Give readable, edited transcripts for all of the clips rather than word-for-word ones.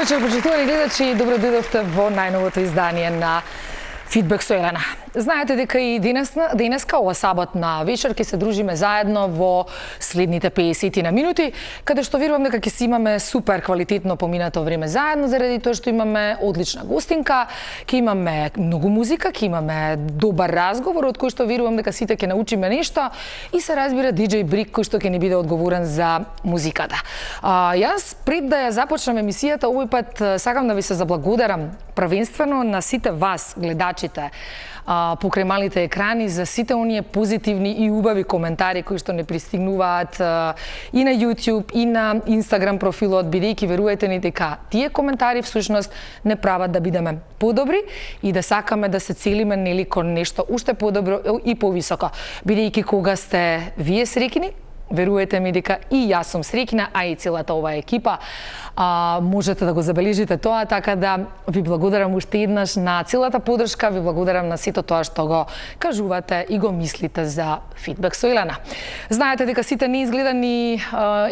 вечер, почитувани гледачи, добро дојдовте во најновото издание на Фидбек со Елена. Знаете дека и денеска, ова саботна вечер, ќе се дружиме заедно во следните 50 на минути, каде што верувам дека ќе си имаме супер квалитетно поминато време заедно, заради тоа што имаме одлична гостинка, ќе имаме многу музика, ќе имаме добар разговор, од кој што верувам дека сите ќе научиме нешто и се разбира DJ Брик, кој што ќе ни биде одговорен за музиката. Јас пред да ја започнам емисијата, овој пат сакам да ви се заблагодарам првенствено на сите вас, гледачите, покрај малите екрани, за сите оние позитивни и убави коментари кои што не пристигнуваат и на YouTube, и на Instagram профилот, бидејќи верувате ни дека тие коментари всушност не прават да бидеме подобри и да сакаме да се целиме нели кон нешто уште подобро и повисоко. Бидејќи кога сте вие среќни, верувате ми дека и јас сум среќна, а и целата оваа екипа. Можете да го забележите тоа, така да ви благодарам уште еднаш на целата поддршка, ви благодарам на сето тоа што го кажувате и го мислите за Фидбек со Елена. Знаете дека сите неизгледани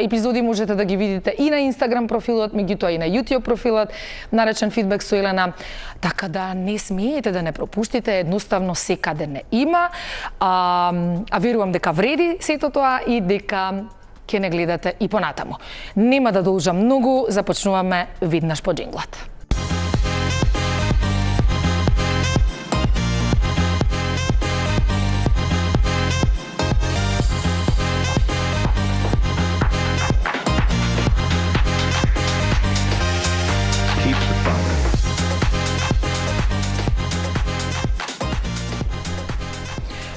епизоди можете да ги видите и на Instagram профилот, меѓутоа и на YouTube профилот, наречен Фидбек со Елена, така да не смеете да не пропуштите, едноставно секаде не има, а верувам дека вреди сето тоа и дека ќе не гледате и понатаму. Нема да должам многу, започнуваме веднаш по джинглот.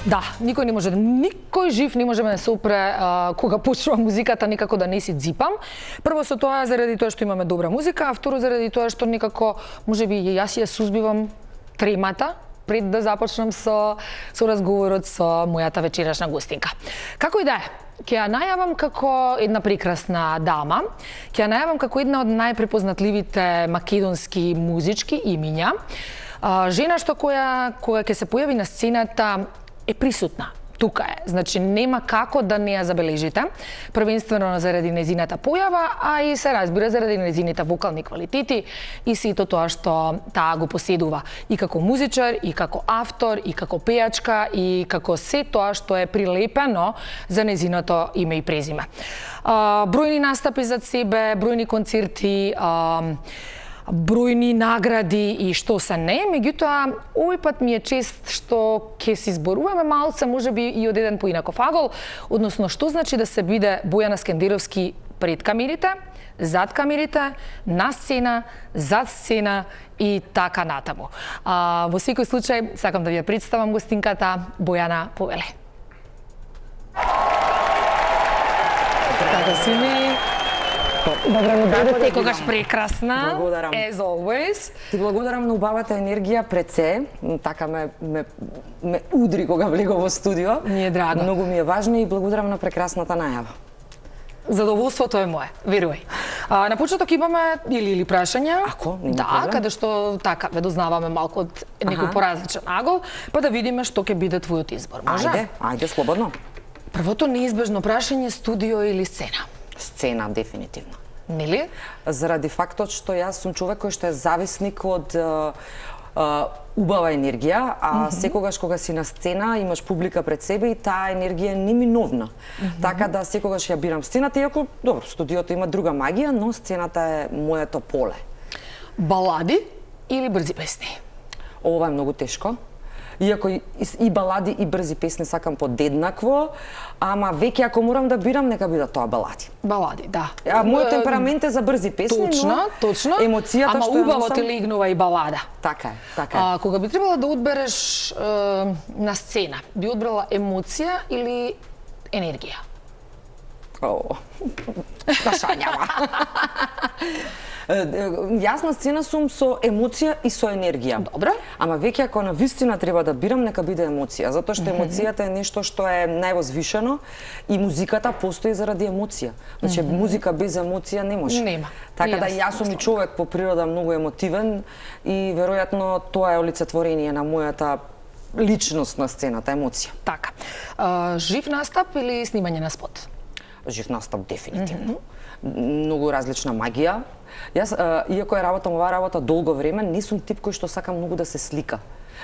Да, никој жив не може да се опре кога почнува музиката, никако да не си дзипам. Прво со тоа заради тоа што имаме добра музика, а второ заради тоа што некако можеби јас ја сузбивам тремата пред да започнам со разговорот со мојата вечерашна гостинка. Како и да е, ќе ја најавам како една прекрасна дама, ќе ја најавам како една од најпрепознатливите македонски музички имиња, жена што која ќе се појави на сцената е присутна. Тука е. Значи, нема како да не ја забележите. Првенствено заради незината појава, а и се разбира заради незините вокални квалитети и сето тоа што таа го поседува. И како музичар, и како автор, и како пејачка, и како се тоа што е прилепено за незиното име и презиме. Бројни настапи зад себе, бројни концерти, бројни награди и што се не, меѓутоа овој пат ми е чест што ќе си зборуваме малце, можеби и од еден поинаков агол, односно што значи да се биде Бојана Скендеровски пред камерите, зад камерите, на сцена, зад сцена и така натаму. Во секој случај сакам да ви ја представам гостинката Бојана Повеле. Така си ми. Добро ми дојдете, секогаш прекрасна. Благодарам. As always. Ти благодарам на убавата енергија пред се. Така ме удри кога влегов во студио. Ми е драго. Многу ми е важно и благодарам на прекрасната најава. Задоволството е мое, верувај. На почеток имаме или прашања. Ако, нема да, проблем. каде што така ве дознаваме малку од некој поразличен агол, па да видиме што ќе биде твојот избор. Може? Ајде, слободно. Првото неизбежно прашање, студио или сцена? Сцена, дефинитивно. Нели? Заради фактот што јас сум човек кој што е зависник од убава енергија, а секогаш кога си на сцена имаш публика пред себе и таа енергија е неминовна. Така да секогаш ја бирам сцената, иако добро, студиото има друга магија, но сцената е моето поле. Балади или брзи песни? Ова е многу тешко. Иако и балади и брзи песни сакам подеднакво, ама веќе ако морам да бирам, нека бидат тоа балади. Балади, да. Мојот темперамент е за брзи песни, но емоцијата ама што убаво ти легнува и балада. Така е, така е. Кога би требала да одбереш на сцена, би одбрала емоција или енергија? Прашањава. Јас на сцена сум со емоција и со енергија. Добро. Ама веќе ако на вистина треба да бирам, нека биде емоција, затоа што емоцијата е нешто што е највозвишено и музиката постои заради емоција. Значи музика без емоција не може. Нема. Така да јас сум и човек по природа многу емотивен и веројатно тоа е олицетворение на мојата личност на сцената, емоција. Така. Жив настап или снимање на спот? Жив настап дефинитивно. Многу различна магија, Јас, иако ја работам оваа работа долго време, не сум тип кој што сака многу да се слика.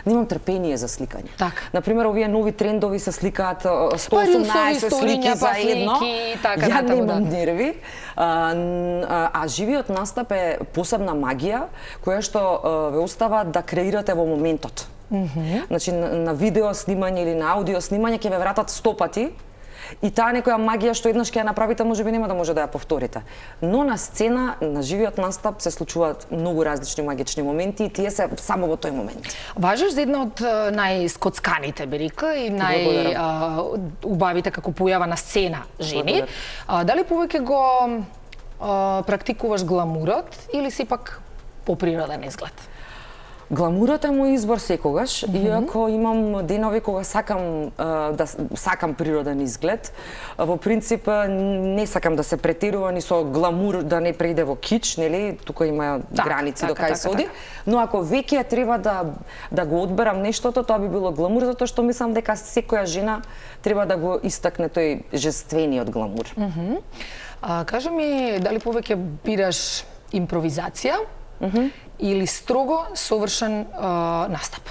Немам трпение за сликање. Така. Например, овие нови трендови се сликаат 118 слики за едно. Ја немам нерви. Живиот настап е посебна магија која што ве остава да креирате во моментот. Значи на видео снимање или на аудио снимање ќе ве вратат 100 пати. И таа некоја магија што еднаш ќе ја направите, можеби нема да може да ја повторите. Но на сцена, на живиот настап се случуваат многу различни магични моменти и тие се само во тој момент. Важиш за една од најскоцканите, би рекла, и најубавите како појава на сцена жени. Дали повеќе го практикуваш гламурот или сепак поприроден изглед? Гламурот е мој избор секогаш, иако имам денови кога сакам сакам природен изглед. Во принцип не сакам да се претерува ни со гламур, да не преиде во кич, нели? Тука има граници до кај се оди. Но ако веќе треба да го одберам нештото, тоа би било гламур, затоа што мислам дека секоја жена треба да го истакне тој жествениот гламур. Кажи ми, дали повеќе бираш импровизација или строго совршен настап?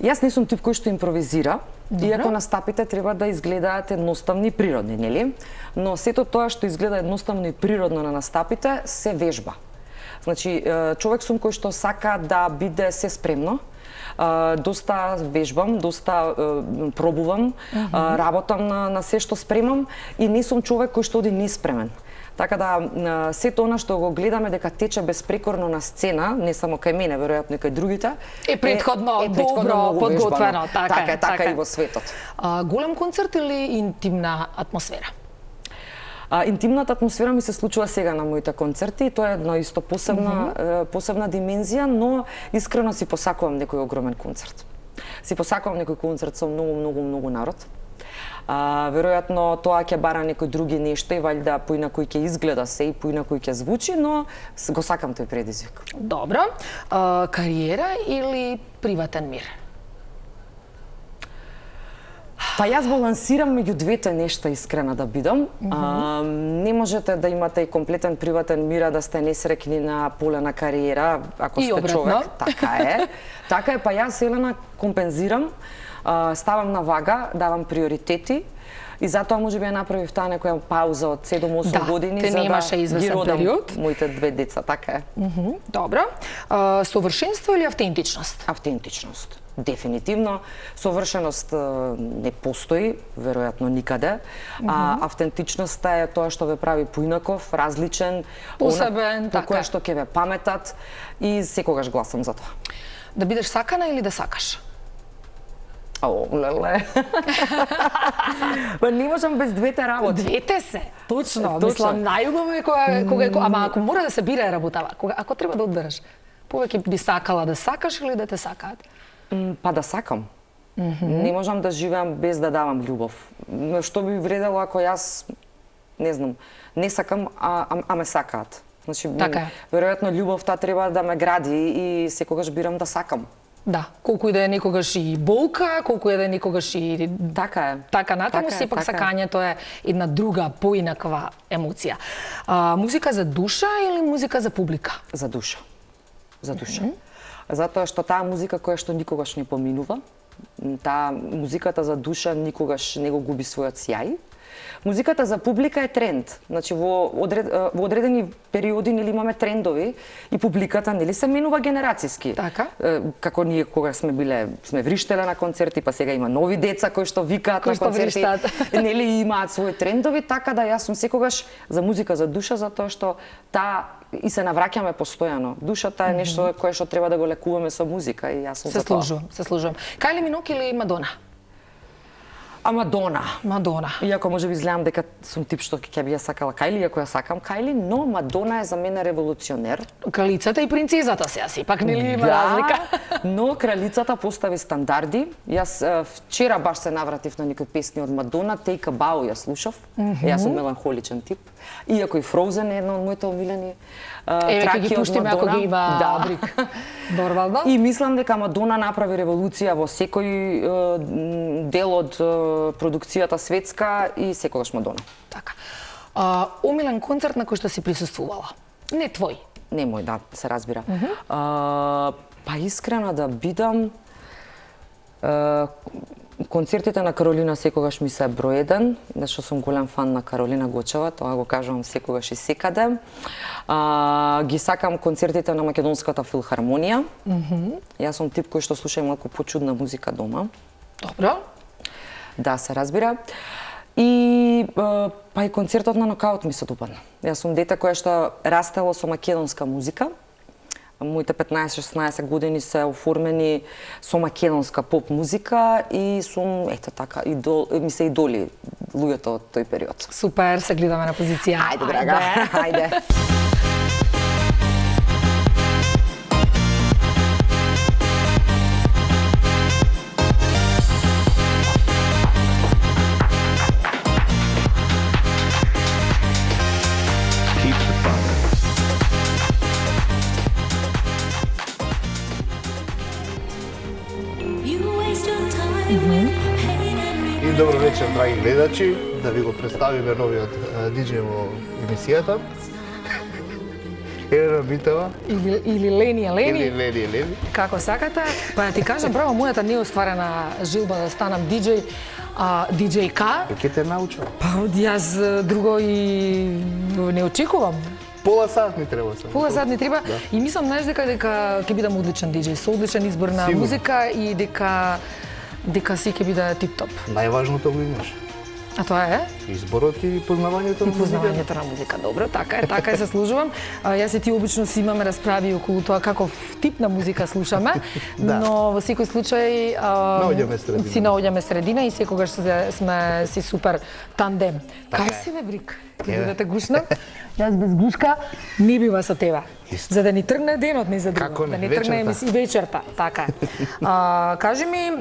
Јас не сум тип кој што импровизира, иако настапите треба да изгледаат едноставни и природни, нели? Но сето тоа што изгледа едноставно и природно на настапите се вежба. Значи, човек сум кој што сака да биде се спремно, доста вежбам, доста пробувам, работам на се што спремам и не сум човек кој што оди неспремен. Така да, сето она што го гледаме дека тече безпрекорно на сцена, не само кај мене, веројатно и кај другите, е претходно добро подготвено. Така и во светот. Голем концерт или интимна атмосфера? Интимната атмосфера ми се случува сега на моите концерти, тоа е една исто посебна димензија, но искрено си посакувам некој огромен концерт. Си посакувам некој концерт со многу народ. Веројатно тоа ќе бара некои други нешта и валјда поинаку ќе изгледа се и поинаку ќе звучи, но го сакам тој предизвик. Добро. Кариера или приватен мир? Па јас балансирам меѓу двете нешта, искрена да бидам. Не можете да имате и комплетен приватен мир, а да сте несреќни на поле на кариера, ако сте човек. Така е. Така е, па јас, Елена, компензирам, ставам на вага, давам приоритети и затоа можеби ја направив таа некоја пауза од 7-8 години за да ги родам моите две деца, така е. Добро. Совршенство или автентичност? Автентичност. Дефинитивно. Совршеност не постои, веројатно никаде. Автентичноста е тоа што ве прави поинаков, различен, посебен, така. По кое што ќе ве паметат и секогаш гласам за тоа. Да бидеш сакана или да сакаш? Леле. Па не можам без двете работи. Двете се, точно. Мислам, најубаво е кога ама ако мора да се бира работава, ако треба да одбереш, повеќе би сакала да сакаш или да те сакаат? Па да сакам. Не можам да живеам без да давам љубов. Што би вредело ако јас, не знам, не сакам, а ме сакаат. Значи, веројатно љубовта треба да ме гради и секогаш бирам да сакам. Да, колку и да е некогаш и болка, колку и да е некогаш и така натаму, сепак сакањето е една друга, поинаква емоција. Музика за душа или музика за публика? За душа. За душа. Затоа што таа музика која што никогаш не поминува, таа музиката за душа никогаш не го губи својот сјај. Музиката за публика е тренд. Значи во одредени периоди нели имаме трендови и публиката нели се менува генерацијски. Така. Како ние кога сме вриштеле на концерти, па сега има нови деца кои што викаат на концерти, нели имаат своји трендови, така да јас сум секогаш за музика за душа затоа што таа и се навраќаме постојано. Душата е нешто кое што треба да го лекуваме со музика и јас сум за тоа. Се служувам. Кајли Минок или Мадона? Мадона. Иако можеби изгледам дека сум тип што ќе би ја сакала Кајли, иако ја сакам Кајли, но Мадона е за мене револуционер. Кралицата и принцезата се, сепак нели има разлика? Но кралицата постави стандарди. Јас вчера баш се навратив на некои песни од Мадона, Take a Bow ја слушав. Јас сум меланхоличен тип. Иако и Frozen е една од моите омилени траки од Мадона. Ако ги има брик. Нормално. И мислам дека Мадона направи револуција во секој дел од продукцијата светска и секогаш Мадона. Така. Омилен концерт на кој што си присуствувала? Не твој. Не мој, да, се разбира. Па искрена да бидам, концертите на Каролина секогаш ми се број 1, зашто сум голем фан на Каролина Гочева, тоа го кажувам секогаш и секаде. Ги сакам концертите на Македонската филхармонија. Јас сум тип кој што слуша малку почудна музика дома. Добро. Да, се разбира. И па и концертот на Нокаут ми се допадна. Јас сум дете кое што растело со македонска музика. Моите 15-16 години се оформени со македонска поп музика и сум, ето така, ми се идоли луѓето од тој период. Супер, се гледаме на позиција. Ајде, драга, ајде. И добро вечер, драги гледачи, да ви го представиме новиот диџеј во емисијата. Елена Митева. Или Лени. Или Лени. Како сакате. Па да ти кажам, право, мојата неостварена жилба да станам диџеј, диџејка. Ке те научам. Па јас друго и не очекувам. Пола сат ни треба само. Пола сат ни треба и мислам знаеш дека ќе бидам одличен диџеј, со одличен избор на Сигурно. музика и дека си ќе биде тип-топ. Најважното го имаш. А тоа е? Изборот и познавањето И на музика. познавањето на музика. Добро, така е, се служувам. Јас и ти обично си имаме расправи околу тоа каков тип на музика слушаме, Да. но во секој случај Наоѓаме средина. си наоѓаме средина и секогаш сме си супер тандем. Така Кај е. си бе, Брик? Ти Еве. да те гушнам? Јас без гушка не бива со тебе. Исто. За да ни тргне денот, не за друго. Како не, да ни тргне вечерта. вечерта, така е. Кажи ми,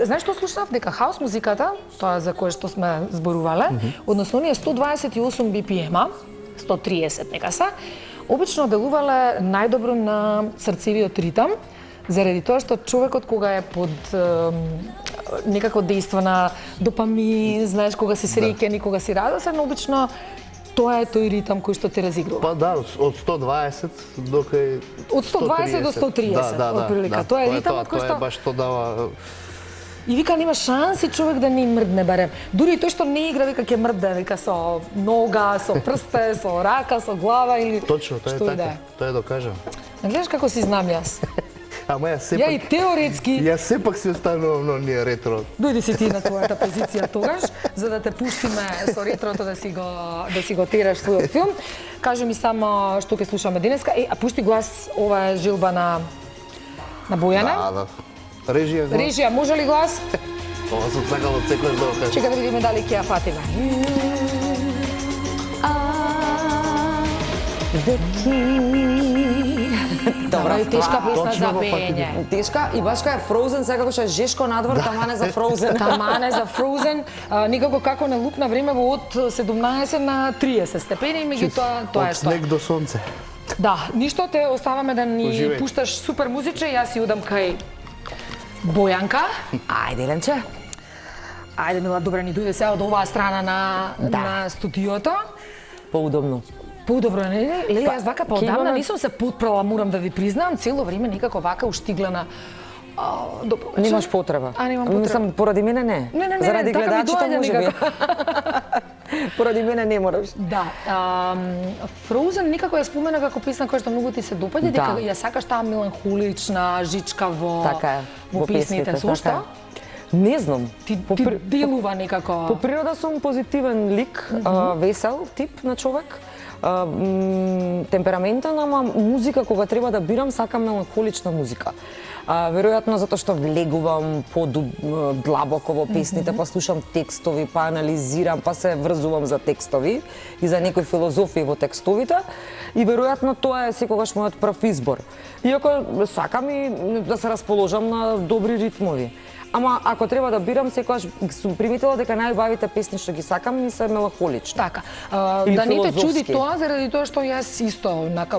знаеш што слушнав? Дека хаус музиката, тоа за кое што сме зборувале, односно оние 128 BPM-а, 130 нека се, обично делувале најдобро на срцевиот ритам, заради тоа што човекот кога е под некако дејства на допамин, знаеш, кога си среќен и кога си радосен, обично тоа е тој ритам кој што те разигрува. Па да, од 120 до кај Од 120 до 130, отприлика. Тоа е ритамот кој Тоа што... е баш што дава. И вика нема шанси човек да не мрдне барем. Дури и тој што не игра вика ќе мрдне, вика со нога, со прсте, со рака, со глава или Точно, тоа е што и да така. Тоа е докажам. Не гледаш како си знам јас. Ама јас Ја и сепак теоретски Јас сепак си останувам на оние ретро. дојди си ти на твојата позиција тогаш, за да те пуштиме со ретрото да си го тераш својот филм. Кажи ми само што ќе слушаме денеска. А пушти глас, ова е жилба на Бојана. Да. Режија. Режија, може ли глас? Ова сум сакал од секојаш да го кажам. Чека да видиме дали ќе ја фатиме. Добра и тешка песна Точно за го пење. Тешка и баш кај е Frozen, секако што е жешко надвор, тамане за Frozen. Тамане за Frozen, никако како не лупна време во од 17 на 30 степени, меѓутоа тоа е Од тоа. снег до сонце. Да, ништо те оставаме да ни Уживај. пушташ супер музиче, јас си удам кај Бојанка. Ајде, Ленче. Ајде, мила, добра, ни дојде сега од оваа страна на студиото. Поудобно. Поудобро, не? Леле, јас вака ќе поодамна имаме- не сум се потпрала, морам да ви признам, цело време некако вака уштиглена. Добро. Немаш потреба. Немам потреба. Мислам, поради мене не. Не, Заради така ми гледачите доаѓа може би. некако. Поради мене не мораш. Да, Frozen некако ја спомена како песна која што многу ти се допаѓа, дека ја сакаш таа меланхолична жичка Така е, во песните. Со што? така е. Не знам. Ти делува некако. По природа сум позитивен лик, весел тип на човек. Темпераментен, ама музика кога треба да бирам, сакам меланхолична музика. Веројатно затоа што влегувам подлабоко во песните, па слушам текстови, па анализирам, па се врзувам за текстови и за некои филозофии во текстовите. И веројатно тоа е секогаш мојот прв избор. Иако сакам и да се расположам на добри ритмови. Ама ако треба да бирам, секогаш сум приметила дека најубавите песни што ги сакам ми се меланхолични. Така, Или да не те чуди филозофски. тоа, заради тоа што јас исто,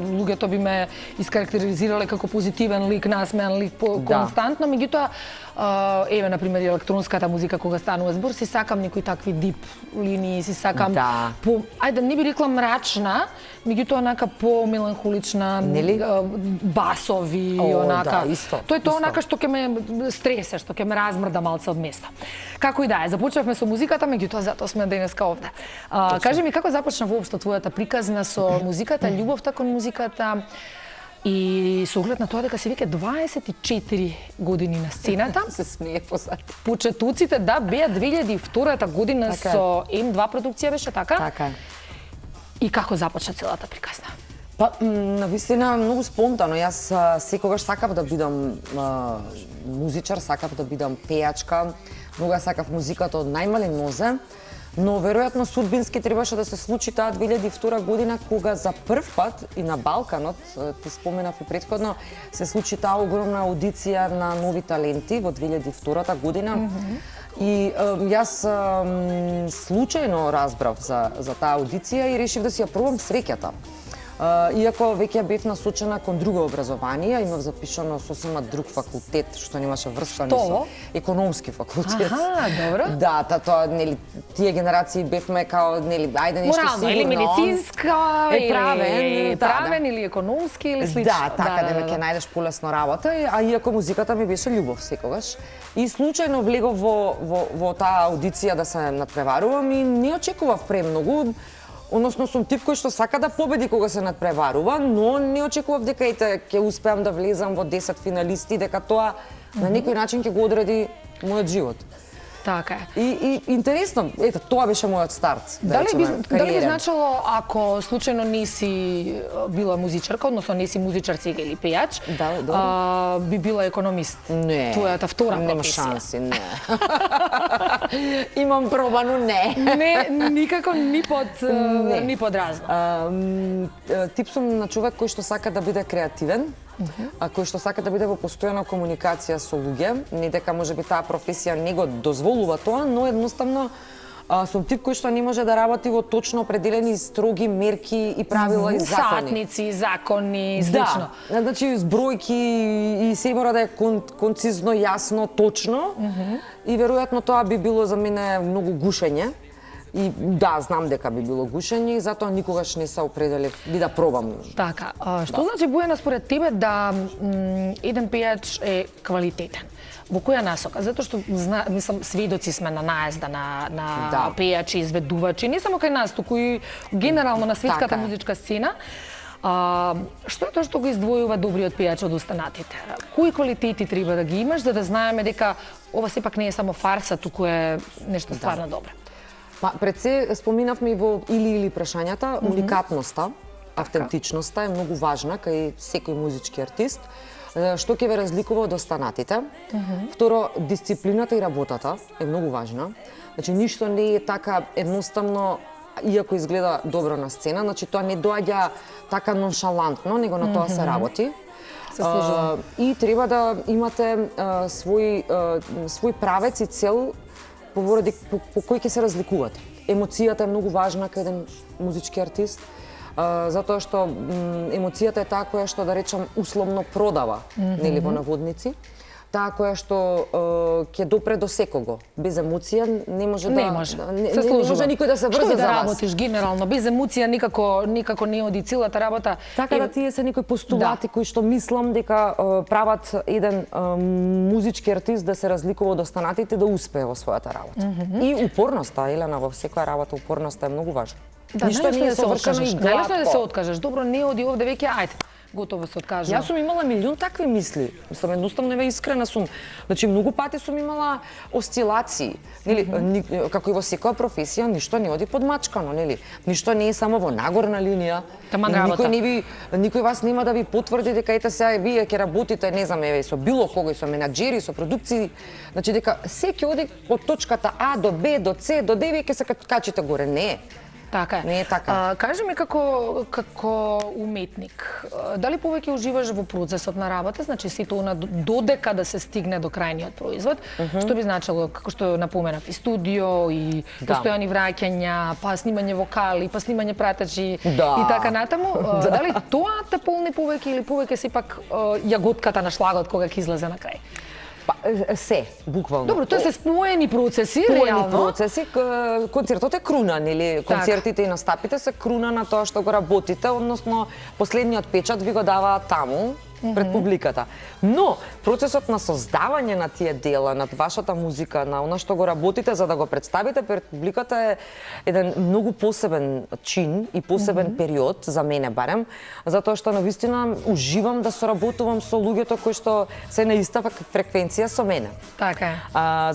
луѓето би ме искарактеризирале како позитивен лик, насмеан лик, константно, меѓутоа еве, например, електронската музика, кога станува збор, си сакам некои такви дип линии, си сакам ајде, не би рекла мрачна, меѓутоа онака по-меланхолична, басови, онака. Тоа е тоа онака што ќе ме стресе, што ќе ме размрда малце од место. Како и да е, започнавме со музиката, меѓутоа затоа сме денеска овде. Кажи ми, како започна воопшто твојата приказна со музиката, љубовта кон музиката? И со оглед на тоа дека си веќе 24 години на сцената. Се смее позади. Почетоците, да, беа 2002 година со М2 продукција, беше така? Така. И како започна целата приказна? Па, навистина, многу спонтано. Јас секогаш сакав да бидам музичар, сакав да бидам пејачка. Многу ја сакав музиката од најмален нозе. Но веројатно судбински требаше да се случи таа 2002 година, кога за прв пат и на Балканот, ти споменав и претходно, се случи таа огромна аудиција на нови таленти во 2002 година. И јас случајно разбрав за таа аудиција и решив да си ја пробам среќата. Иако веќе бев насочена кон друго образование, имав запишано сосема друг факултет, што немаше врска ни со економски факултет. Аха, добро. Да, тоа, нели, тие генерации бевме као, нели, ајде нешто морално, сигурно. Или медицинска, правен, или економски, или слично. Да, така да ќе најдеш полесно работа, а иако музиката ми беше љубов секогаш. И случајно влегов во таа аудиција да се надпреварувам и не очекував премногу. Односно сум тип кој што сака да победи кога се надпреварува, но не очекував дека ќе успеам да влезам во 10 финалисти, дека тоа на некој начин ќе го одреди мојот живот. Така е. И интересно, ето, тоа беше мојот старт. Дали би значило, ако случајно не си била музичарка, односно не си музичар сега или пејач, би била економист? Не. Твојата втора професија? Нема шанси, не. Имам пробано, не. Не, никако, ни под разно. Тип сум на човек кој што сака да биде креативен, кој што сака да биде во постојана комуникација со луѓе, не дека можеби таа професија не го дозволува тоа, но едноставно сум тип кој што не може да работи во точно определени строги мерки и правила и закони. Сатници, закони, слично. Да, значи збројки и се мора да е концизно, јасно, точно. И веројатно тоа би било за мене многу гушење. И да, знам дека би било гушење и затоа никогаш не се определив ни да пробам. Така, што значи, Бојана, според тебе да еден пејач е квалитетен? Во која насока? Затоа што мислам сведоци сме на наезда на пејачи, изведувачи, не само кај нас, туку и генерално на светската музичка сцена. Што е тоа што го издвојува добриот пејач од останатите? Кои квалитети треба да ги имаш за да знаеме дека ова сепак не е само фарса, туку е нешто стварно добро? Па, пред се споминавме и во или прашањата, уникатноста, автентичноста е многу важна кај секој музички артист, што ќе ве разликува од останатите. Второ, дисциплината и работата е многу важна. Значи, ништо не е така едноставно, иако изгледа добро на сцена, значи тоа не доаѓа така ноншалантно, него на тоа се работи. И треба да имате свој правец и цел по кој ќе се разликувате. Емоцијата е многу важна кај еден музички артист, затоа што емоцијата е таа која што, да речам, условно продава, нели, во наводници. Таа која што ќе допре до секого. Без емоција не може да... Не може. Не може никој да се врзе за вас. Што да работиш генерално? Без емоција никако не оди целата работа. Така да тие се некои постулати кои што мислам дека прават еден музички артист да се разликува од останатите, да успее во својата работа. И упорноста, Елена, во секоја работа упорноста е многу важна. Ништо не е совршено и гладко. Најлесно е да се откажеш. Добро, не оди овде веќе, ајде. Готово се откажа. Јас сум имала милион такви мисли. Мислам, едноставно еве искрена сум. Значи многу пати сум имала осцилации, нели, како и во секоја професија, ништо не оди подмачкано, нели? Ништо не е само во нагорна линија. Никој вас нема да ви потврди дека ете сега вие ќе работите, не знам, еве со било кого, со менаџери, со продукции, значи дека секој оди од точката А до Б до С до Д веќе се качите горе, не е. Така е. Не е така. Кажи ми како уметник, дали повеќе уживаш во процесот на работа, значи сите она додека да се стигне до крајниот производ, што би значило, како што напоменав, и студио, и постојани враќања, па снимање вокали, па снимање пратачи и така натаму. Дали тоа те полни повеќе или повеќе сепак јаготката на шлагот кога ќе излезе на крај? се, буквално. Добро, тоа се споени процеси, реално. Процеси, концертот е круна, нели? Концертите и настапите се круна на тоа што го работите, односно последниот печат ви го даваат таму пред публиката. Но процесот на создавање на тие дела, над вашата музика, на она што го работите за да го представите пред публиката е еден многу посебен чин и посебен период за мене барем, затоа што навистина уживам да соработувам со луѓето кои што се на иста фреквенција со мене. Така е.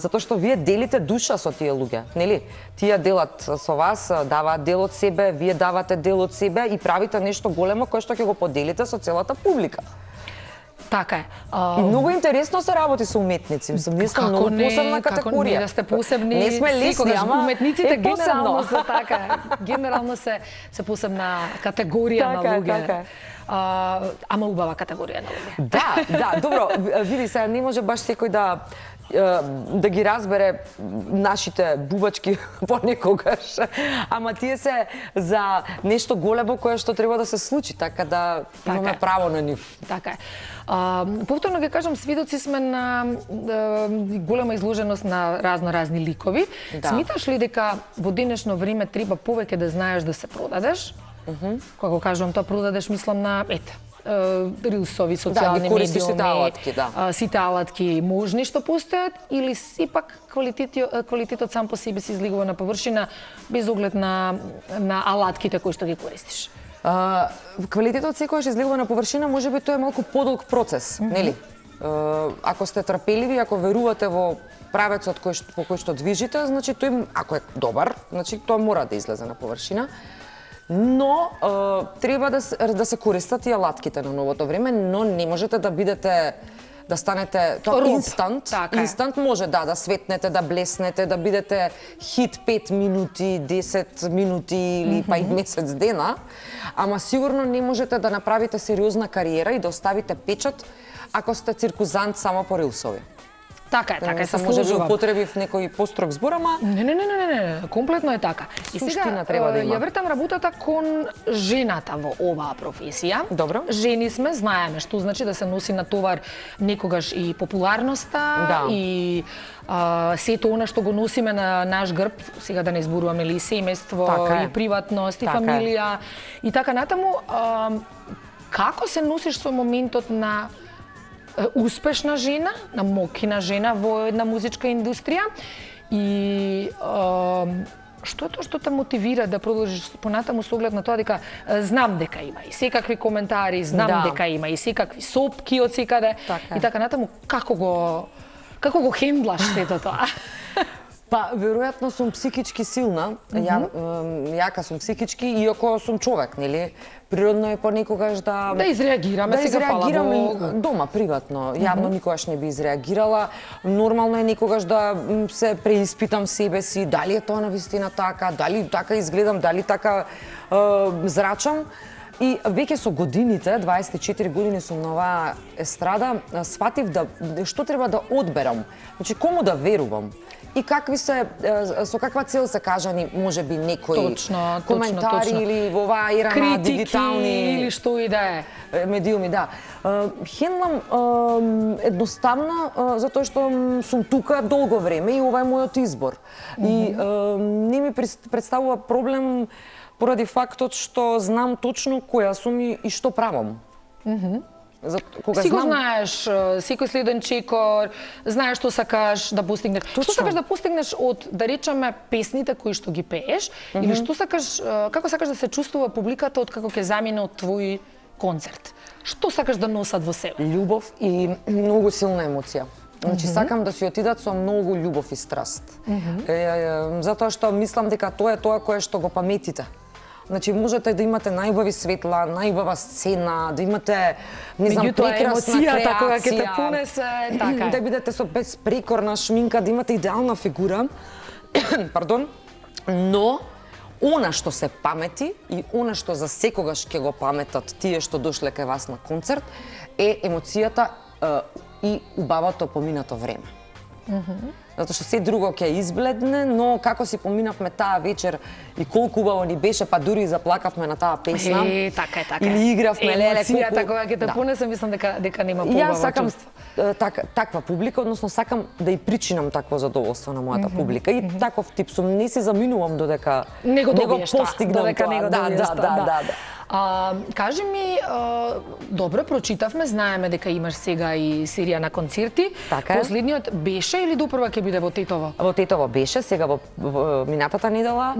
Затоа што вие делите душа со тие луѓе, нели? Тие делат со вас, даваат дел од себе, вие давате дел од себе и правите нешто големо кое што ќе го поделите со целата публика. Така е. И многу интересно се работи со уметници. Ние сме многу посебна категорија. Како не да сте посебни. Не сме лесни, ама уметниците генерално се така. Генерално се посебна категорија на луѓе. Така е. Ама убава категорија на луѓе. Да, добро, види се, не може баш секој да ги разбере нашите бубачки понекогаш, ама тие се за нешто големо кое што треба да се случи, така да имаме право на нив. Така е. Повторно ќе кажам, свидоци сме на голема изложеност на разни ликови. Смиташ ли дека во денешно време треба повеќе да знаеш да се продадеш? Кога кажувам тоа продадеш, мислам на рилсови, социјални медиуми, сите алатки можни што постојат, или сепак квалитетот сам по себе се излигува на површина без оглед на алатките кои што ги користиш? Квалитетот секогаш излигува на површина, можеби тоа е малку подолг процес, нели? Ако сте трпеливи, ако верувате во правецот по кој што движите, значи тој, ако е добар, значи тоа мора да излезе на површина. Но треба да се користат и алатките на новото време, но не можете да бидете да станете тоа инстант. Инстант може да светнете, да блеснете, да бидете хит 5 минути, 10 минути или па и месец дена, ама сигурно не можете да направите сериозна кариера и да оставите печат ако сте циркузант само по рилсови. Така е, се може би употребив некој построг збор, ама не, комплетно е така. И сега треба да има. Ја вртам работата кон жената во оваа професија. Добро. Жени сме, знаеме што значи да се носи на товар некогаш и популарноста, и сето она што го носиме на наш грб, сега да не зборуваме ли семејство, и приватност, и фамилија, и така натаму. Како се носиш со моментот на успешна жена, на мокина жена во една музичка индустрија, и што е тоа што те мотивира да продолжиш понатаму со оглед на тоа дека знам дека има и секакви коментари, знам дека има и секакви сопки од секаде, и така натаму, како го хендлаш сето тоа? Па, веројатно сум психички силна, јака сум психички, иако сум човек, нели? Природно е понекогаш да изреагираме, сега фала Богу. Дома, приватно. Јавно никогаш не би изреагирала. Нормално е некогаш да се преиспитам себе си, дали е тоа навистина така, дали така изгледам, дали така зрачам. И веќе со годините, 24 години сум на оваа естрада, сватив што треба да одберам. Значи, кому да верувам? И какви се, со каква цел се кажани, можеби некои коментари или во оваа ера на дигитални или што и да е медиуми, да. Хендлам едноставно затоа што сум тука долго време и ова е мојот избор. И не ми представува проблем поради фактот што знам точно која сум и што правам. Си го знаеш, секој следен чекор, знаеш што сакаш да постигнеш. Што сакаш да постигнеш од, да речеме, песните кои што ги пееш, или што сакаш, како сакаш да се чувствува публиката од како ќе замине од твој концерт? Што сакаш да носат во себе? Љубов и многу силна емоција. Значи, сакам да си отидат со многу љубов и страст. Затоа што мислам дека тоа е тоа кое што го паметите. Значи, можете да имате најубави светла, најубава сцена, да имате, не знам, прекрасна креација, кога ќе те понесе, така. Да бидете со безпрекорна шминка, да имате идеална фигура. Пардон. Но она што се памети и она што за секогаш ќе го паметат тие што дошле кај вас на концерт е емоцијата и убавото поминато време. Затоа што се друго ќе избледне, но како си поминавме таа вечер и колку убаво ни беше, па дури и заплакавме на таа песна. Така е. Или игравме леле колку. Емоцијата кога ќе те понесе, мислам дека нема поубаво чувство. таква публика, односно сакам да и причинам такво задоволство на мојата публика. И таков тип сум, не си заминувам додека него постигнам додека тоа. Да. Кажи ми, добро прочитавме, знаеме дека имаш сега и серија на концерти. Така е. Последниот беше или допрва ќе биде во Тетово? Во Тетово беше, сега во минатата недела.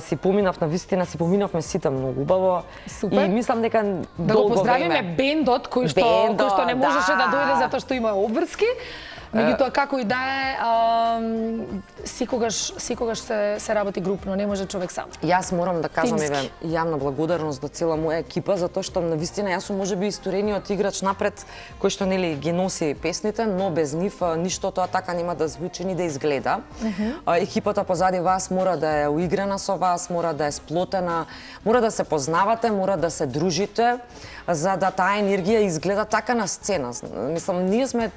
Си поминавме сите многу убаво. Супер. И мислам дека Да го долго поздравиме време. бендот кој што не можеше да дојде затоа што има обврски. Меѓутоа како и да е, секогаш се работи групно, не може човек сам. Јас морам да кажам Тимски. јавна благодарност до цела моја екипа затоа што навистина јас сум можеби исторениот играч напред кој што нели ги носи песните, но без нив ништо тоа така нема да звучи ни да изгледа. Екипата позади вас мора да е уиграна со вас, мора да е сплотена, мора да се познавате, мора да се дружите за да таа енергија изгледа така на сцена. Мислам, ние сме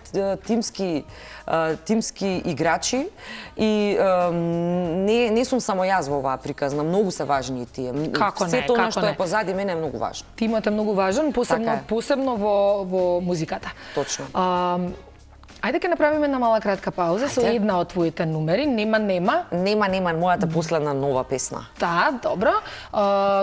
тимски играчи и не сум само јас во оваа приказна, многу се важни и тие. Како не, Сето она како што не. е позади мене е многу важно. Тимот е многу важен, Така е. посебно во музиката. Точно. Ајде ќе направиме една мала кратка пауза со Ајде. една од твоите номери, Нема, Нема, мојата последна нова песна. Да, добро.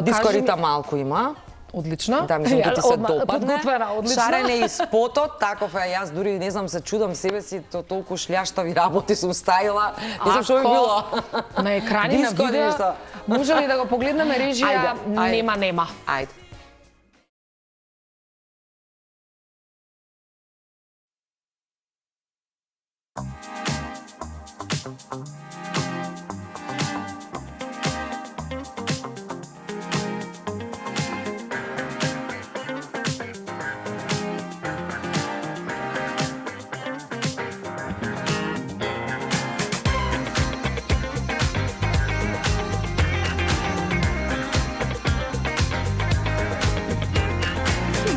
Дискорита малку има. Одлично. Да, мислам да ти се Одма допадне. подготвена, одлично. Шарен е и спотот, таков е, јас дури не знам, се чудам себе си, толку шљаштави работи сум ставила. Не знам што би било. На екрани на Диско видео, нешто. може ли да го погледнеме режија? Ајде. Нема. Ајде.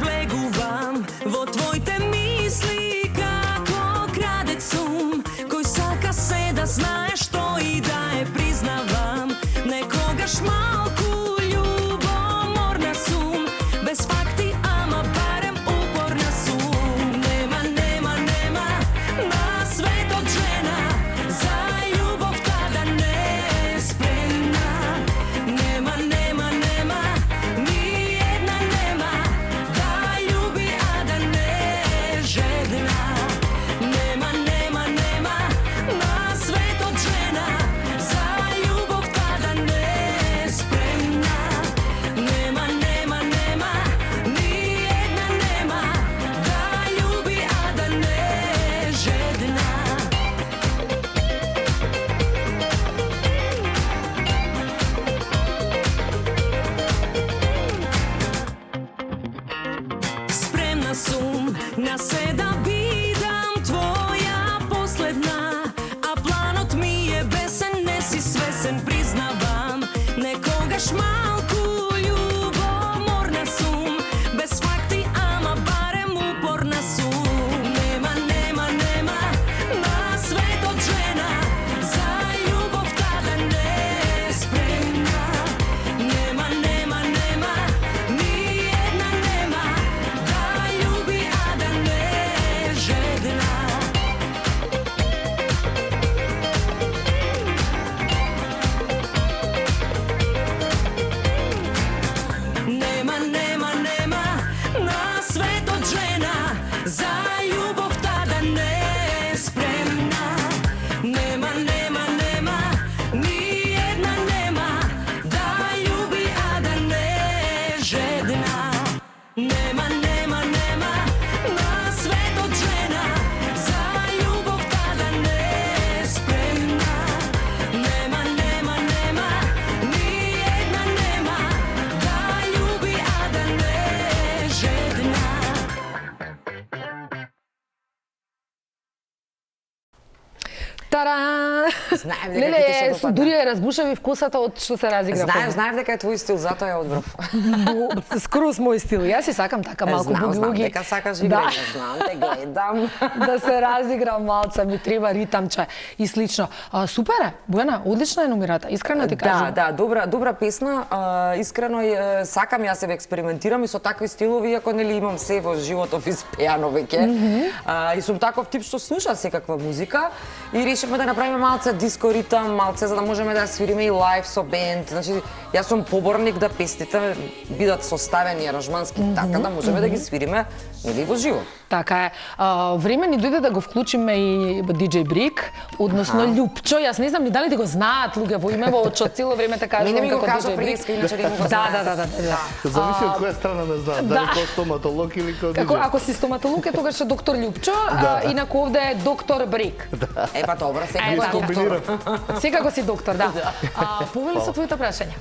Влегувам во твоите мисли како крадец сум, кој сака се да знае што и да е признавам. Некогаш малку љубоморна сум, без факти, ама барем упорна сум. Нема на светот жена, за љубовта да не е спремна. Нема, ни една нема, да љуби, а да не е жедна. Нема на светот жена, за љубовта да не е спремна. Нема, ни една нема, да љуби, а да не е жедна. Спремна сум на се да бидам твоја последна, а планот ми е бесен, не си свесен, признавам. Некогаш малку љубоморна сум, без факти, ама барем упорна сум. Нема на светот жена, за љубовта да не е спремна. Нема, ни една нема, да љуби, а да не е жедна. Нема на светот жена, за љубовта да не е спремна. Нема, ни една нема, да љуби, а да не е жедна. Нема на светот жена, за љубовта да не е спремна. Нема, ни една нема, да љуби, а да не е жедна. Таран! Знаев дека ќе ти се допадне. дури ја разбушави вкусата од што се разигра. Знаев дека е твој стил, затоа ја одбрав. Скроз мој стил. Јас си сакам така малку Знам буги-уги. дека сакаш играње, знам, те гледам. Да се разиграм малце, ми треба ритамче и слично. Супер е, Бојана, одлична е номерата, искрено ти кажам. Да, добра песна. Искрено сакам јас себе експериментирам и со такви стилови, иако нели имам се во животот испеано веќе. И сум таков тип што слуша секаква музика и решивме да направиме малце диско ритам, малце за да можеме да ја свириме и лайв со бенд. Значи, јас сум поборник да песните бидат составени аранжмански така да можеме да ги свириме нели во живо. Така е. Време ни дојде да го вклучиме и DJ Брик, односно Љупчо. Јас не знам ни дали да го знаат луѓе во име, во што цело време така кажувам Мене ми го како кажа DJ Брик. прииска, иначе не му го Да. Зависи од која страна ме знаат, дали како стоматолог или како Како диџеј. ако си стоматолог е тогаш е доктор Љупчо, инаку овде е доктор Брик. Па добро, секој така. доктор. Секако си доктор, да. Повели со твоите прашања.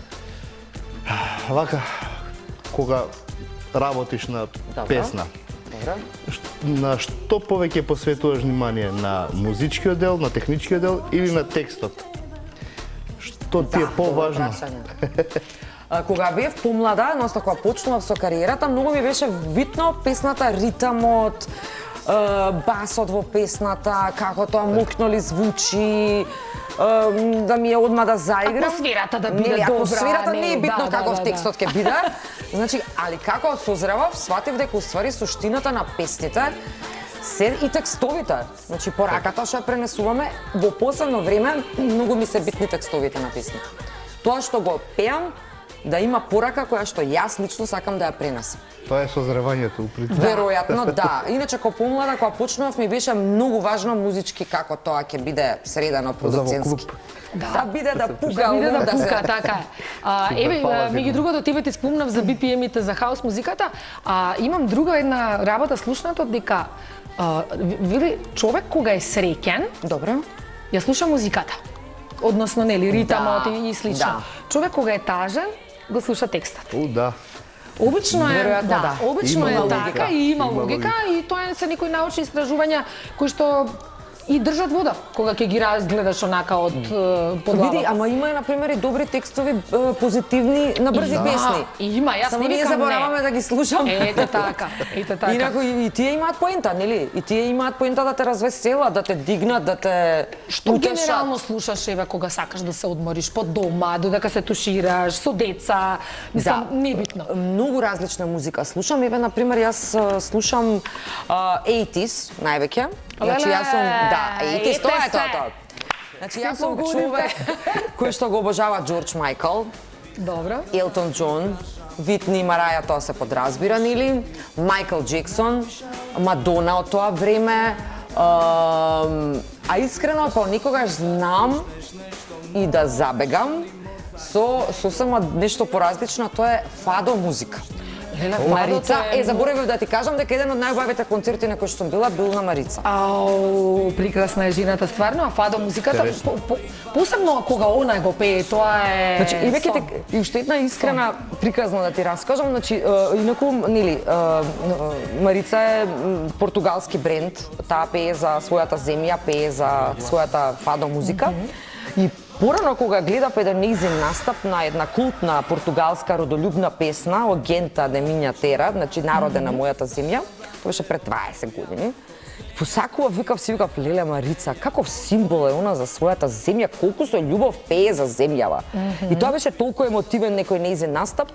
Вака, кога работиш на песна, Добро. на што повеќе посветуваш внимание, на музичкиот дел, на техничкиот дел или на текстот? Што ти е поважно? Кога бев помлада, односно кога почнував со кариерата, многу ми беше витно песната, ритамот, басот во песната, како тоа мукноли звучи, да ми е одма да заиграм. Атмосферата да биде Нели, добра. атмосферата не е битно каков да. текстот ќе биде. Значи, али како созревав, сватив дека уствари суштината на песните се и текстовите. Значи, пораката што ја пренесуваме, во последно време многу ми се битни текстовите на песните. Тоа што го пеам, да има порака која што јас лично сакам да ја пренесам. Тоа е созревањето, уприт. Веројатно, да. Иначе, кога помлада, кога почнував, ми беше многу важно музички како тоа ќе биде средено продуцентски. Да биде да пука, Да биде да се... пука, така е. Еве, меѓу другото, тебе ти спомнав за BPM-ите за хаус музиката, имам друга една работа слушнато дека види човек кога е среќен, Добро. ја слуша музиката. Односно, нели, ритамот Да, и слично. да. Човек кога е тажен, го слуша текстот. Да. Обично е, Веројатно, да. обично Има е логика. така и има Има логика и тоа се некои научни истражувања кои што и држат вода кога ќе ги разгледаш онака од подлава. Види, ама има на пример и добри текстови позитивни на брзи песни. Има, јас Само не ние викам забораваме не. да ги слушаме. Ете така. Инаку и тие имаат поента, нели? И тие имаат поента да те развеселат, да те дигнат, да те Што утешат. генерално слушаш еве кога сакаш да се одмориш под дома, додека се тушираш со деца, мислам небитно. Многу различна музика слушам. Еве, на пример, јас слушам 80s највеќе. Значи, јас сум, да, 80s, тоа е тоа. Значи, јас сум човек кој што го обожава Џорџ Мајкл, Добро. Елтон Џон, Витни, Мараја, тоа се подразбира, нели? Мајкл Джексон, Мадона од тоа време. А искрено, никогаш знам и да забегам со сосема нешто поразлично, тоа е фадо музика. Марица, заборавив да ти кажам дека еден од најубавите концерти на кои што сум била бил на Марица. Ау, прекрасна е жената стварно, а фадо музиката посебно кога она го пее, тоа е. Значи, и веќе и уште една искрена приказна да ти раскажам, значи инаку нели Марица е португалски бренд, таа пее за својата земја, пее за својата фадо музика. И порано кога гледав еден нејзин настап на една култна португалска родолюбна песна О Гента де Минја Тера, значи народе на мојата земја, тоа беше пред 20 години. Посакував, викав, леле Марица, каков символ е она за својата земја, колку со љубов пее за земјава. И тоа беше толку емотивен некој нејзин настап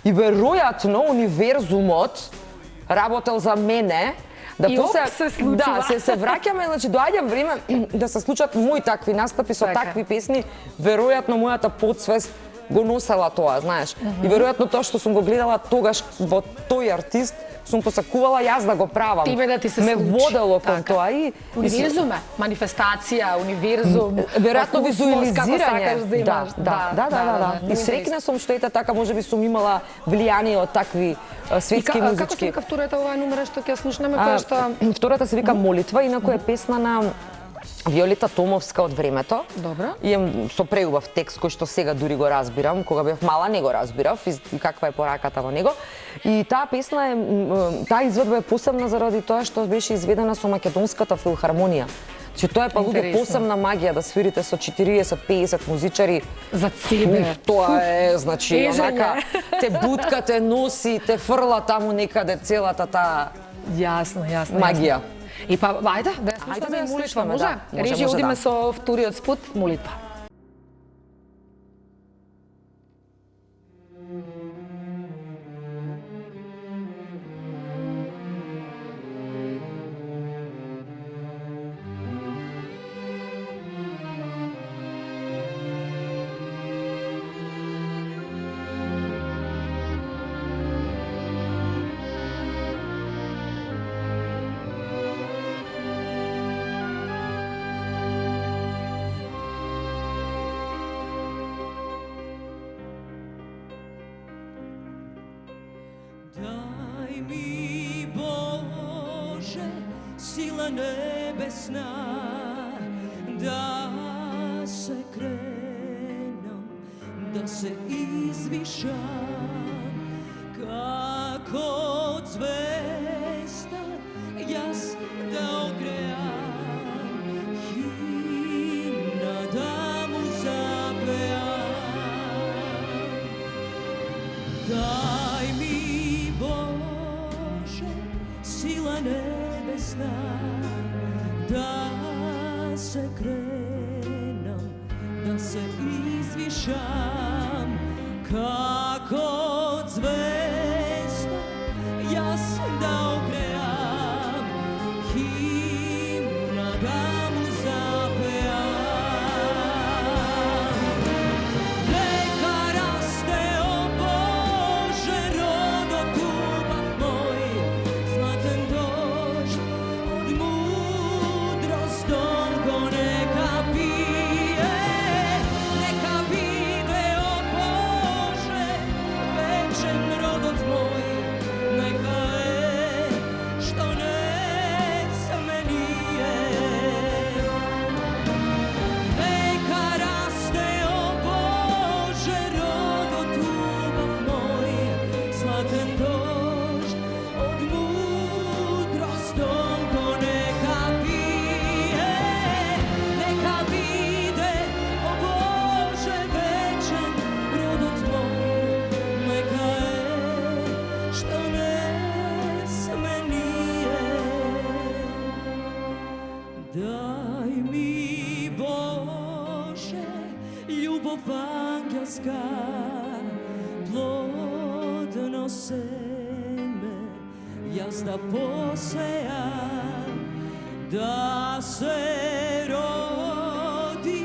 и веројатно универзумот работел за мене. Да И после се случува. да се враќаме, значи доаѓа време да се случат мои такви настапи со Така. такви песни, веројатно мојата подсвест го носела тоа, знаеш. И веројатно тоа што сум го гледала тогаш во тој артист, сум посакувала јас да го правам. Тебе да ти се ме случи. водело кон Така. тоа и Универзум е, манифестација, универзум. веројатно космос, како визуализирање. сакаш да имаш. Да. И среќна сум што ете така можеби сум имала влијание од такви светски Како се музички. вика втората оваа номера што ќе ја слушнеме, која што Втората се вика Молитва, инаку е песна на Виолета Томовска од времето. Добро. Имам со преубав текст кој што сега дури го разбирам, кога бев мала не го разбирав и каква е пораката во него. И таа песна е таа изведба е посебна заради тоа што беше изведена со Македонската филхармонија. Че тоа е па луѓе Интересно. посебна магија да свирите со 40-50 музичари. За себе. Тоа е, значи, Тежење. онака, те бутка, те носи, те фрла таму некаде целата таа Јасно. магија. И па, ајде, да ја Ајде да слушаме ја молитва, слушаме, може? да. Може, Режија, може, одиме да. со вториот спот, молитва. Дай ми, Боже, сила небесна, да се кренам, да се извишам, како звезда, јас да огреам, химна да му запеам. Дай ми, Боже, сила небесна, да се кренам, да се извишам, како звезда, јас да огреам, химна да му запеам. Нека расте, о Боже, родот убав мој, златен дожд од мудрост тонко нека пие. Нека биде, о Боже, вечен родот мој, нека е што не сменije. Neka raste, o Bože, rodot ljubav moj, zlaten dožd od mudrost tolko neka pije. Neka bide, o Bože, večen rodot moj, neka je što ne smenije. Daj mi, Bože, ljubov angelska, plodno seme, jaz da posejam, da se rodi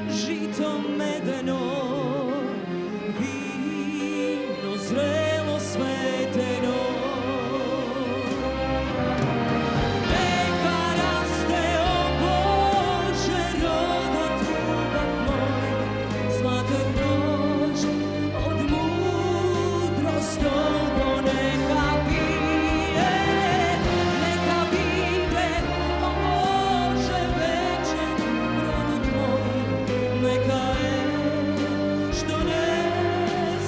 žito medeno, vino zrelo sveteno. Neka raste, o Bože, rodot ljubav moj, zlaten dožd od mudrost tolko neka pije. Neka bide, o Bože, večen rodot moj, neka je što ne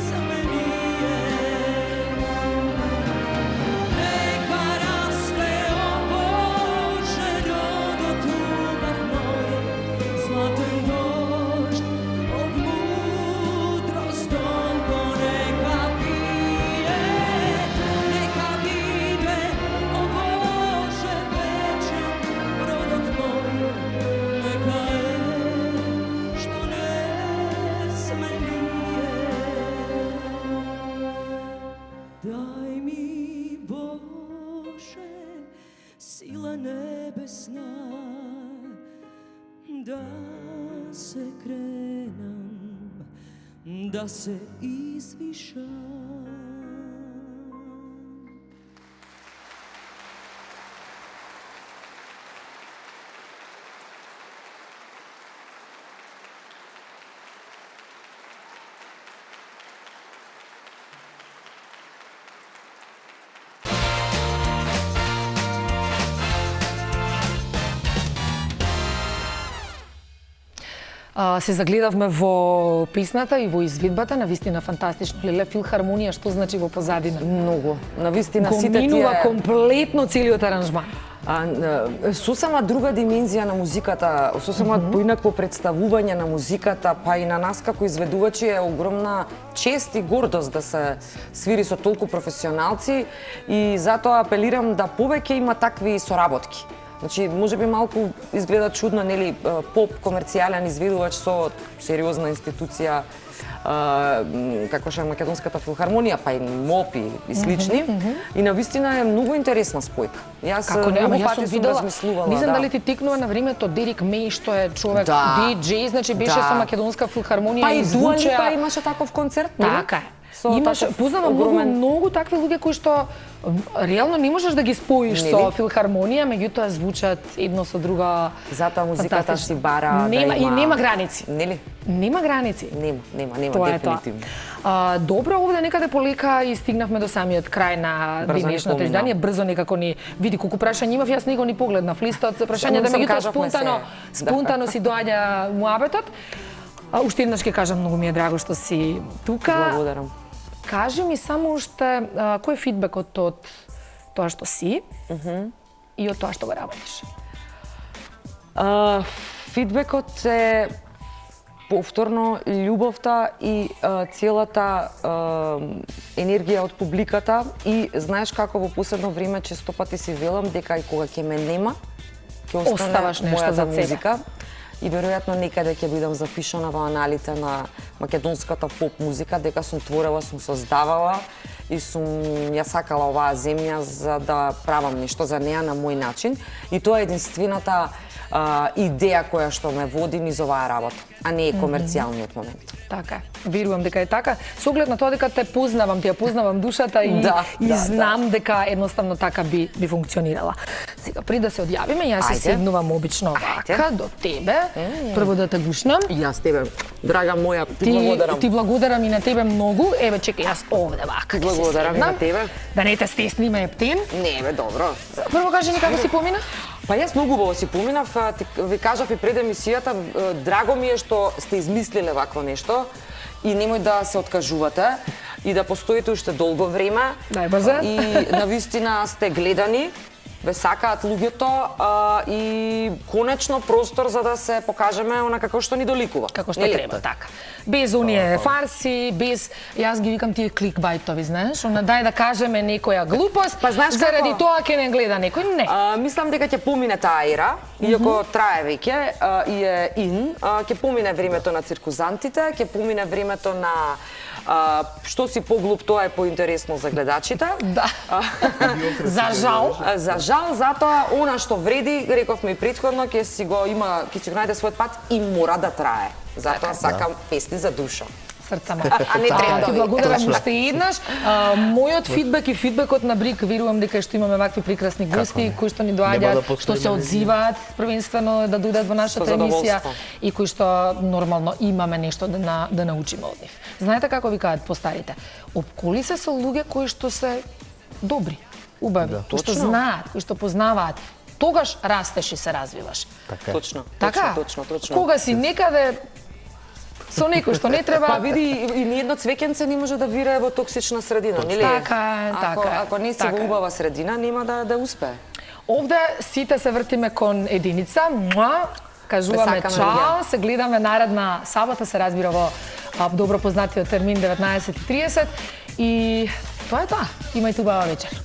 smenije. Neka raste, o Bože, rodot ljubav moj, zlaten dožd od mudrost tolko neka pije. Neka bide, o Bože, večen rodot moj, neka je što ne smenije. Daj mi, Bože, sila nebesna, da se krenam, da se izvišam. Се загледавме во песната и во изведбата, навистина фантастично. Леле, филхармонија, што значи во позадина? Многу. Навистина Го сите минува тие комплетно целиот аранжман. Сосема друга димензија на музиката, сосема поинакво представување на музиката, па и на нас како изведувачи е огромна чест и гордост да се свири со толку професионалци и затоа апелирам да повеќе има такви соработки. Значи, можеби малку изгледа чудно, нели, поп комерцијален изведувач со сериозна институција како што е Македонската филхармонија, па и МОП и слични. И навистина е многу интересна спојка. Јас многу пати сум размислувала. Не знам дали ти тикнува на времето Дерик Меј, што е човек диџеј, значи беше со Македонска филхармонија па и Дуа звучеа. Липа имаше таков концерт, нели? Така е. Познавам многу такви луѓе кои што реално не можеш да ги споиш со филхармонија, меѓутоа звучат едно со друга. Затоа музиката си бара да има... И нема граници. Нели? Нема граници. Нема, дефинитивно. Добро, овде некаде полека и стигнавме до самиот крај на денешното издание. Брзо некако ни види колку прашања имав, јас него ни погледнав листот за прашања, да меѓутоа спонтано си доаѓа муабетот. Уште еднаш ќе кажам, многу ми е драго што си тука. Благодарам. Кажи ми само уште кој е фидбекот од тоа што си и од тоа што го работиш? Фидбекот е повторно љубовта и целата енергија од публиката и знаеш како во последно време често пати си велам дека и кога ќе ме нема, ќе оставаш остане нешто за мојата музика. И веројатно некаде ќе бидам запишана во аналите на македонската поп музика, дека сум творела, сум создавала и сум ја сакала оваа земја за да правам нешто за неа на мој начин. И тоа е единствената идеја која што ме води низ оваа работа, а не е комерцијалниот момент. Така е. Верувам дека е така. Со оглед на тоа дека те познавам, ти ја познавам душата и знам дека едноставно така би функционирала. Сега, пред да се одјавиме, јас се седнувам обично вака до тебе. Прво да те гушнам. И јас тебе, драга моја, ти благодарам. Ти благодарам и на тебе многу. Еве, чекај, јас овде вака. Благодарам и на тебе. Да не те стесниме ептен. Не, бе, добро. Прво кажи ни како си помина? Па јас многу убаво си поминав, ви кажав и пред емисијата, драго ми е што сте измислиле вакво нешто и немој да се откажувате и да постоите уште долго време. Најбрзо. И навистина сте гледани, ве сакаат луѓето и конечно простор за да се покажеме она како што ни доликува. Како што треба, така. Без оние фарси, без, јас ги викам тие кликбајтови, знаеш, она дај да кажеме некоја глупост, па знаеш заради тоа ќе не гледа некој, не. Мислам дека ќе помине таа ера, иако трае веќе и е ќе помине времето на циркузантите, ќе помине времето на што си поглуп, тоа е поинтересно за гледачите. Да. За жал. За жал, затоа она што вреди, рековме и претходно, ќе си го најде својот пат и мора да трае. Затоа сакам песни за душа. Срцама. А не трендови. Ти благодарам уште еднаш. Мојот фидбек и фидбекот на Брик, верувам дека што имаме вакви прекрасни гости кои што ни доаѓаат, што се одзиваат првенствено да дојдат во нашата емисија и кои што нормално имаме нешто да научиме од нив. Знаете како викаат постарите? Опколи се со луѓе кои што се добри, убави, кои што знаат, кои што познаваат. Тогаш растеш и се развиваш. Точно. Така? Кога си некаде со некој што не треба... Па види, и ниедно цвеќенце не може да вирае во токсична средина, нели? Така. Ако не си во убава средина, нема да успее. Овде сите се вртиме кон единица. Кажуваме чао, се гледаме наредна сабота, се разбира во добро познатиот термин 19:30 и тоа е тоа. Имајте убава вечер.